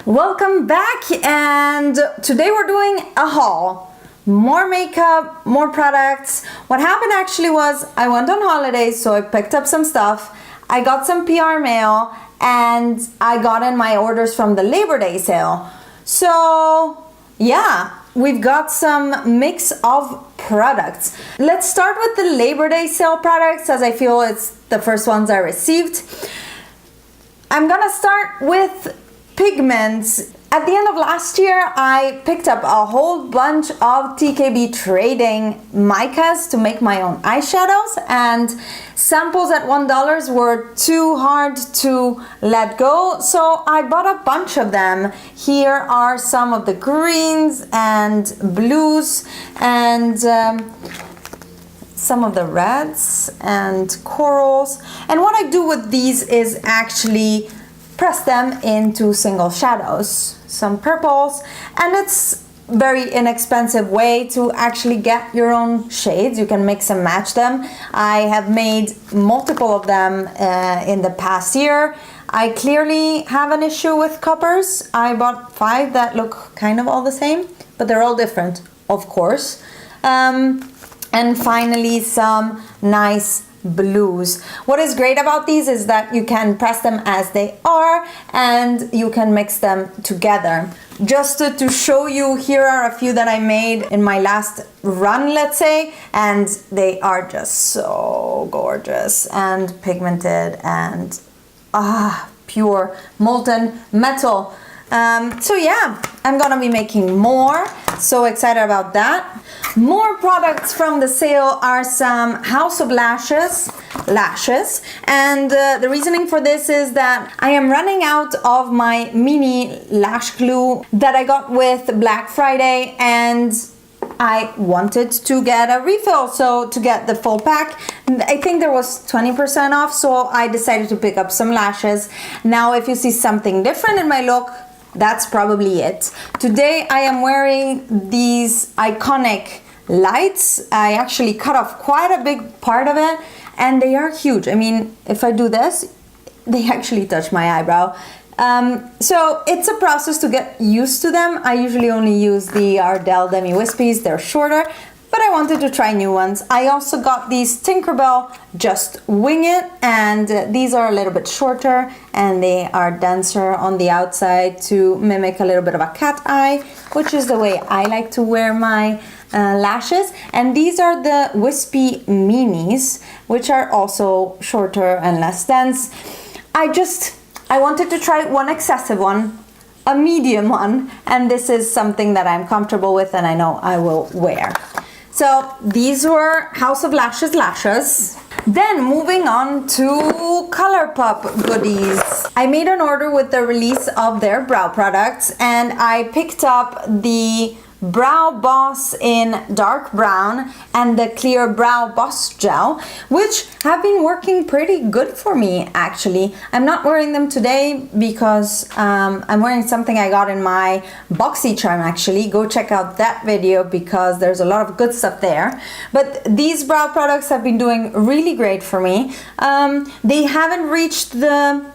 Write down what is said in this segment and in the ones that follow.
Welcome back, and today we're doing a haul. More makeup, more products. What happened actually was I went on holidays, so I picked up some stuff. I got some PR mail and I got in my orders from the Labor Day sale. So yeah, we've got some mix of products. Let's start with the Labor Day sale products, as I feel it's the first ones I received. I'm gonna start with pigments. At the end of last year, I picked up a whole bunch of TKB Trading micas to make my own eyeshadows, and samples at $1 were too hard to let go, so I bought a bunch of them. Here are some of the greens and blues and some of the reds and corals. And what I do with these is actually press them into single shadows, some purples, and it's very inexpensive way to actually get your own shades. You can mix and match them. I have made multiple of them in the past year. I clearly have an issue with coppers. I bought 5 that look kind of all the same, but they're all different, of course. And finally, some nice blues. What is great about these is that you can press them as they are and you can mix them together. Just to show you, here are a few that I made in my last run, let's say, and they are just so gorgeous and pigmented and pure molten metal. So yeah, I'm gonna be making more. So excited about that. More products from the sale are some House of lashes, and the reasoning for this is that I am running out of my mini lash glue that I got with Black Friday, and I wanted to get a refill, so to get the full pack. I think there was 20% off, so I decided to pick up some lashes. Now if you see something different in my look, that's probably it. Today I am wearing these iconic lights. I actually cut off quite a big part of it, and they are huge. I mean, if I do this, they actually touch my eyebrow. So it's a process to get used to them. I usually only use the Ardell Demi Wispies. They're shorter, but I wanted to try new ones. I also got these Tinkerbell Just Wing It, and these are a little bit shorter and they are denser on the outside to mimic a little bit of a cat eye, which is the way I like to wear my lashes. And these are the Wispy Minis, which are also shorter and less dense. I wanted to try one excessive one, a medium one, and this is something that I'm comfortable with and I know I will wear. So these were House of lashes. Then moving on to Colourpop goodies. I made an order with the release of their brow products, and I picked up the Brow Boss in dark brown and the Clear Brow Boss gel, which have been working pretty good for me actually. I'm not wearing them today because I'm wearing something I got in my BoxyCharm actually. Go check out that video because there's a lot of good stuff there. But these brow products have been doing really great for me. They haven't reached the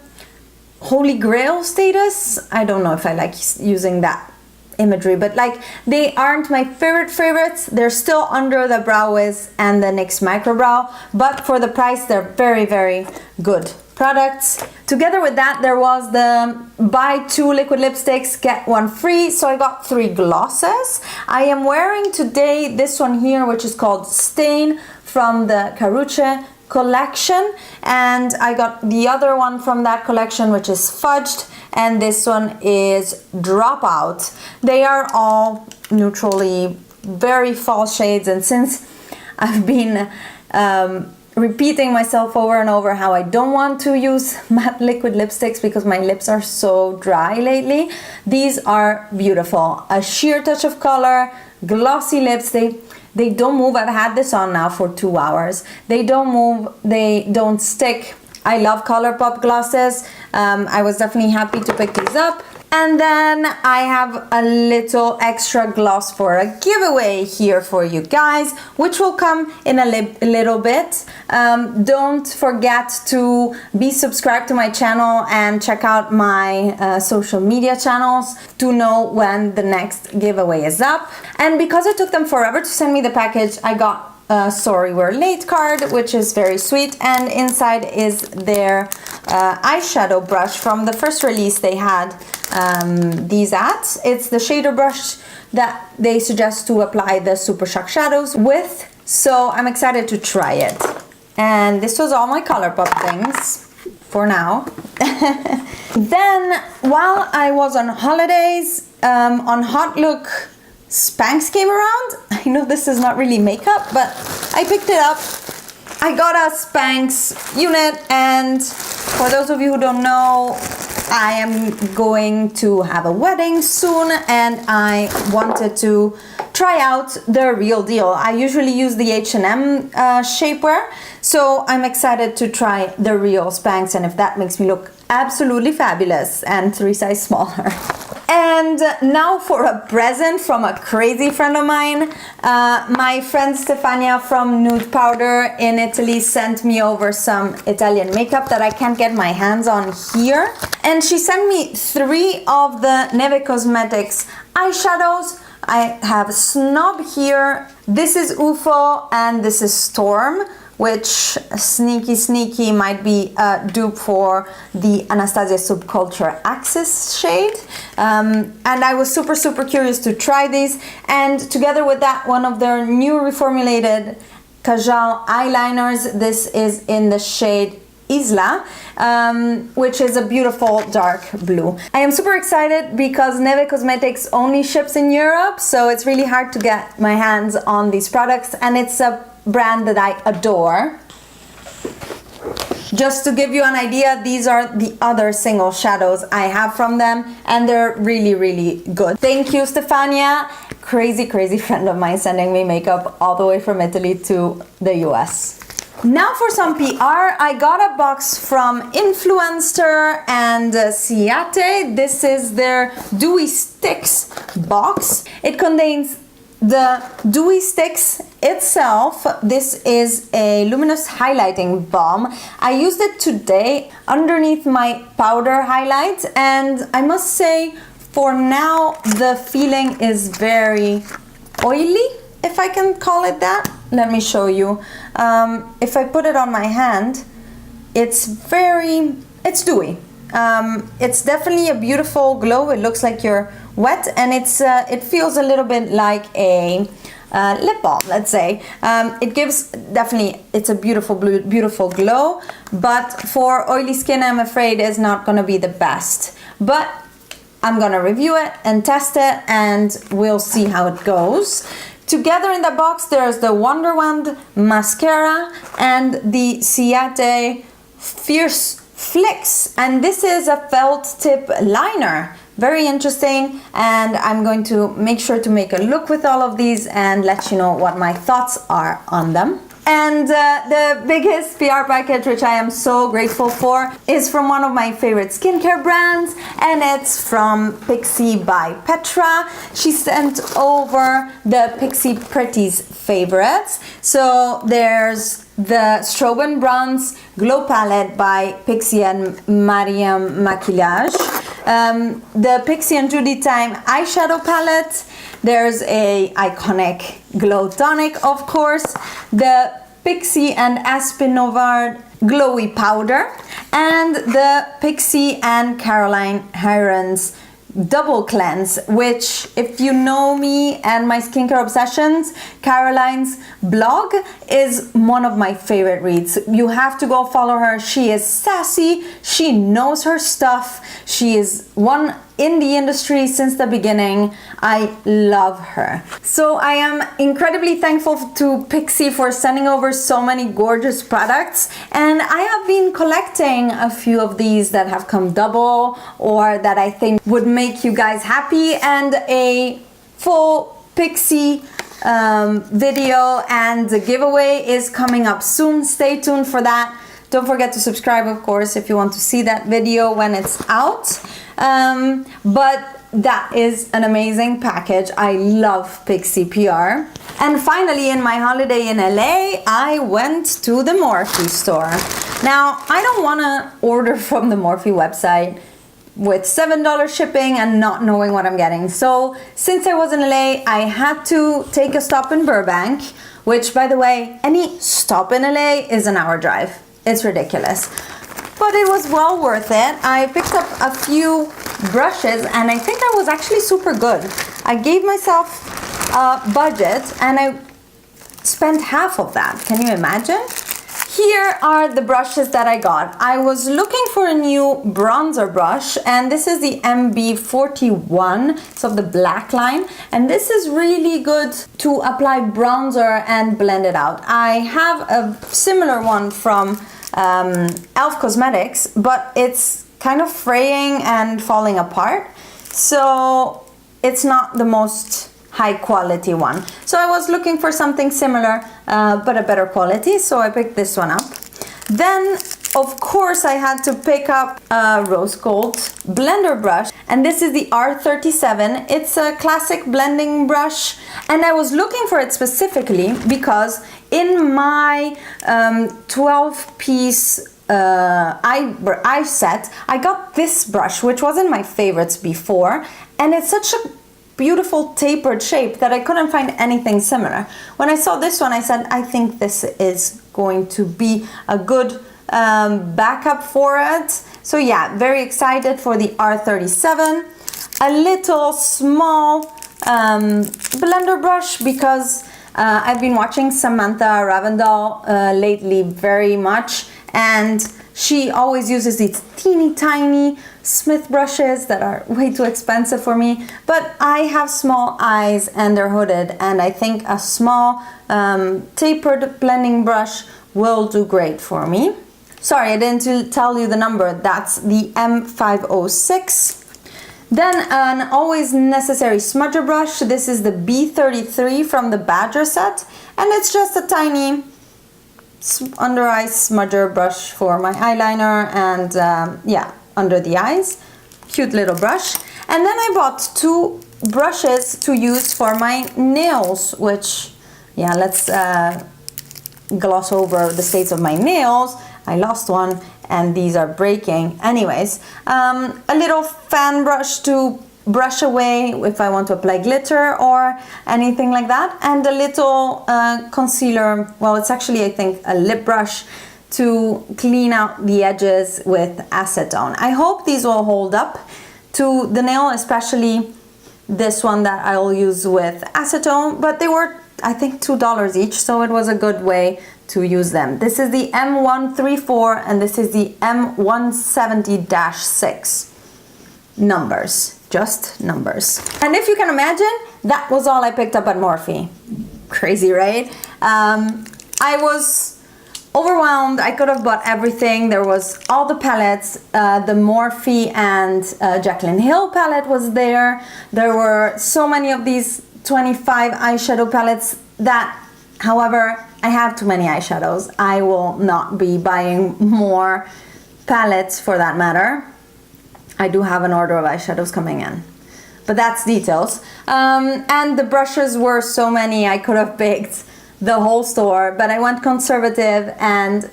Holy Grail status. I don't know if I like using that imagery, but like, they aren't my favorites. They're still under the Brow Wiz and the NYX Micro Brow, but for the price they're very, very good products. Together with that, there was the buy 2 liquid lipsticks get 1 free, so I got 3 glosses. I am wearing today this one here, which is called Stain from the Carucce collection, and I got the other one from that collection, which is Fudged, and this one is Dropout. They are all neutrally very fall shades, and since I've been repeating myself over and over how I don't want to use matte liquid lipsticks because my lips are so dry lately, these are beautiful. A sheer touch of color, glossy lips. They don't move. I've had this on now for 2 hours. They don't move, they don't stick. I love Colourpop glosses. I was definitely happy to pick these up. And then I have a little extra gloss for a giveaway here for you guys, which will come in a little bit. Don't forget to be subscribed to my channel and check out my social media channels to know when the next giveaway is up. And because it took them forever to send me the package, I got a sorry we're late card, which is very sweet, and inside is their eyeshadow brush from the first release they had these at. It's the shader brush that they suggest to apply the Super Shock shadows with, so I'm excited to try it. And this was all my Colourpop things for now. Then while I was on holidays, on Hot Look, Spanks came around. I know this is not really makeup, but I picked it up. I got a Spanks unit, and for those of you who don't know, I am going to have a wedding soon, and I wanted to try out the real deal. I usually use the H&M shapewear, so I'm excited to try the real Spanks, and if that makes me look absolutely fabulous and 3 size smaller. And now for a present from a crazy friend of mine. My friend Stefania from Nude Powder in Italy sent me over some Italian makeup that I can't get my hands on here. And she sent me 3 of the Neve Cosmetics eyeshadows. I have Snob here, this is UFO, and this is Storm, which sneaky might be a dupe for the Anastasia Subculture Axis shade. And I was super curious to try these, and together with that, one of their new reformulated Kajal eyeliners. This is in the shade Isla, which is a beautiful dark blue. I am super excited because Neve Cosmetics only ships in Europe, so it's really hard to get my hands on these products, and it's a brand that I adore. Just to give you an idea, these are the other single shadows I have from them, and they're really good. Thank you, Stefania. Crazy friend of mine sending me makeup all the way from Italy to the US. Now for some PR, I got a box from Influenster and Ciate. This is their Dewy Sticks box. It contains the Dewy Sticks itself. This is a luminous highlighting balm. I used it today underneath my powder highlight, and I must say for now the feeling is very oily, if I can call it that. Let me show you. If I put it on my hand, it's dewy. It's definitely a beautiful glow. It looks like you're wet, and it feels a little bit like a lip balm, let's say. It gives it's a beautiful glow, but for oily skin, I'm afraid it's not gonna be the best. But I'm gonna review it and test it, and we'll see how it goes. Together in the box, there's the Wonder Wand mascara and the Ciate Fierce Flicks, and this is a felt tip liner. Very interesting, and I'm going to make sure to make a look with all of these and let you know what my thoughts are on them. And the biggest PR package, which I am so grateful for, is from one of my favorite skincare brands, and it's from Pixi by Petra. She sent over the Pixi Pretty's favorites. So there's the Strobe and Bronze Glow Palette by Pixi and Mariam Maquillage. The Pixi and Judy Time eyeshadow palette. There's a iconic Glow Tonic, of course. The Pixi and Aspen Novard Glowy Powder. And the Pixi and Caroline Hirons Double Cleanse, which, if you know me and my skincare obsessions, Caroline's blog is one of my favorite reads. You have to go follow her. She is sassy, she knows her stuff, she is one in the industry since the beginning. I love her. So I am incredibly thankful to Pixi for sending over so many gorgeous products, and I have been collecting a few of these that have come double or that I think would make you guys happy, and a full Pixi video and the giveaway is coming up soon. Stay tuned for that. Don't forget to subscribe, of course, if you want to see that video when it's out. But that is an amazing package. I love Pixi PR. And finally, in my holiday in LA, I went to the Morphe store. Now, I don't want to order from the Morphe website with $7 shipping and not knowing what I'm getting. So since I was in LA, I had to take a stop in Burbank, which, by the way, any stop in LA is an hour drive. It's ridiculous. But it was well worth it. I picked up a few brushes and I think that was actually super good. I gave myself a budget and I spent half of that. Can you imagine? Here are the brushes that I got. I was looking for a new bronzer brush, and this is the MB41, so the black line, and this is really good to apply bronzer and blend it out. I have a similar one from e.l.f. Cosmetics, but it's kind of fraying and falling apart, so it's not the most high quality one. So I was looking for something similar, but a better quality, so I picked this one up. Then, of course, I had to pick up a rose gold blender brush, and this is the R37. It's a classic blending brush, and I was looking for it specifically because in my 12-piece eye set, I got this brush, which wasn't my favorites before, and it's such a beautiful tapered shape that I couldn't find anything similar. When I saw this one, I said, I think this is going to be a good backup for it. So yeah, very excited for the R37. A little small blender brush because I've been watching Samantha Ravndal lately very much, and she always uses these teeny tiny Smith brushes that are way too expensive for me, but I have small eyes and they're hooded, and I think a small tapered blending brush will do great for me. Sorry, I didn't tell you the number. That's the M506. Then an always necessary smudger brush. This is the B33 from the Badger set, and it's just a tiny under eye smudger brush for my eyeliner and yeah, under the eyes. Cute little brush. And then I bought two brushes to use for my nails, which, yeah, let's gloss over the states of my nails. I lost one and these are breaking. Anyways, a little fan brush to brush away if I want to apply glitter or anything like that, and a little concealer. Well, it's actually, I think, a lip brush to clean out the edges with acetone. I hope these will hold up to the nail, especially this one that I'll use with acetone, but they were, I think, $2 each, so it was a good way to use them. This is the M134 and this is the M170-6. Numbers, just numbers. And if you can imagine, that was all I picked up at Morphe. Crazy, right? I was overwhelmed. I could have bought everything. There was all the palettes. The Morphe and Jaclyn Hill palette was there. There were so many of these 25 eyeshadow palettes that, however, I have too many eyeshadows. I will not be buying more palettes for that matter. I do have an order of eyeshadows coming in, but that's details. And the brushes were so many, I could have picked the whole store, but I went conservative, and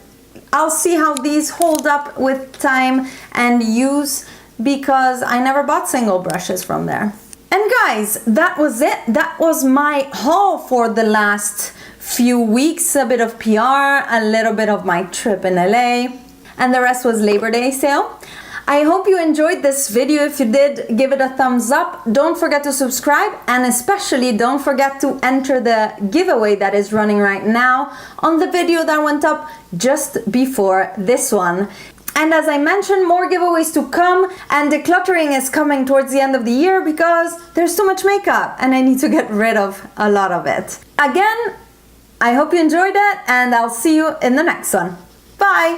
I'll see how these hold up with time and use, because I never bought single brushes from there. And guys, that was it. That was my haul for the last few weeks. A bit of PR, a little bit of my trip in LA, and the rest was Labor Day sale. I hope you enjoyed this video. If you did, give it a thumbs up. Don't forget to subscribe, and especially don't forget to enter the giveaway that is running right now on the video that went up just before this one. And as I mentioned, more giveaways to come, and decluttering is coming towards the end of the year because there's too much makeup and I need to get rid of a lot of it. Again, I hope you enjoyed it, and I'll see you in the next one. Bye!